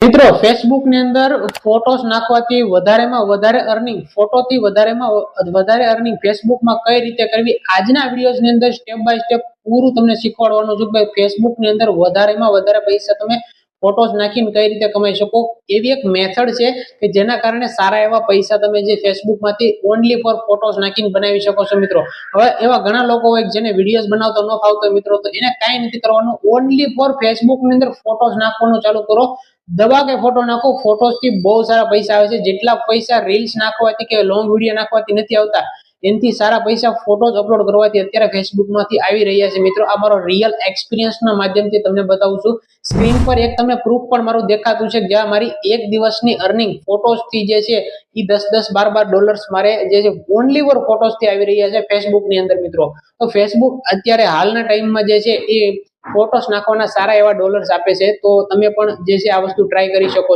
મિત્રો ફેસબુક ની અંદર ફોટોસ નાખવાથી વધારેમાં વધારે અર્નિંગ, ફોટોથી વધારેમાં વધારે અર્નિંગ ફેસબુકમાં કઈ રીતે કરવી, આજના વિડીયોઝ ની અંદર સ્ટેપ બાય સ્ટેપ પૂરું તમને શીખવાડવાનું છું કે ફેસબુક ની અંદર વધારેમાં વધારે પૈસા તમે ફોટોસ નાખીને કઈ રીતે કમાઈ શકો. એવી એક મેથડ છે કે જેના કારણે સારા એવા પૈસા તમે જે ફેસબુક માંથી ઓનલી ફોર ફોટોસ નાખીને બનાવી શકો છો. મિત્રો હવે એવા ઘણા લોકો હોય જેને વિડીયોઝ બનાવતો ન ફાવતો મિત્રો, તો એને કાંઈ નથી કરવાનું, ઓનલી ફોર ફેસબુક ની અંદર ફોટોસ નાખવાનું ચાલુ કરો. દબા કે ફોટો નાખો, ફોટોસ થી બહુ સારા પૈસા આવે છે. જેટલા પૈસા રીલ્સ નાખવાથી કે લોંગ વિડીયો નાખવાથી નથી આવતા, એનાથી સારા પૈસા ફોટોસ અપલોડ કરવાથી અત્યારે ફેસબુક માંથી આવી રહ્યા છે. મિત્રો આ મારો રિયલ એક્સપિરિયન્સ ના માધ્યમથી તમને બતાવું છું. સ્ક્રીન પર એક તમને પ્રૂફ પણ મારું દેખાતું છે, જ્યાં મારી એક દિવસની અર્નિંગ ફોટોસ થી જે છે એ 10-10, 12-12 ડોલર્સ મારે જે છે ઓનલી ફોર ફોટોસ થી આવી રહ્યા છે ફેસબુક ની અંદર. મિત્રો તો ફેસબુક અત્યારે હાલના ટાઈમમાં જે છે એ ફોટોસ નાખવાના સારા એવા ડોલર્સ આપે છે, તો તમે પણ જે છે આ વસ્તુ ટ્રાય કરી શકો છો.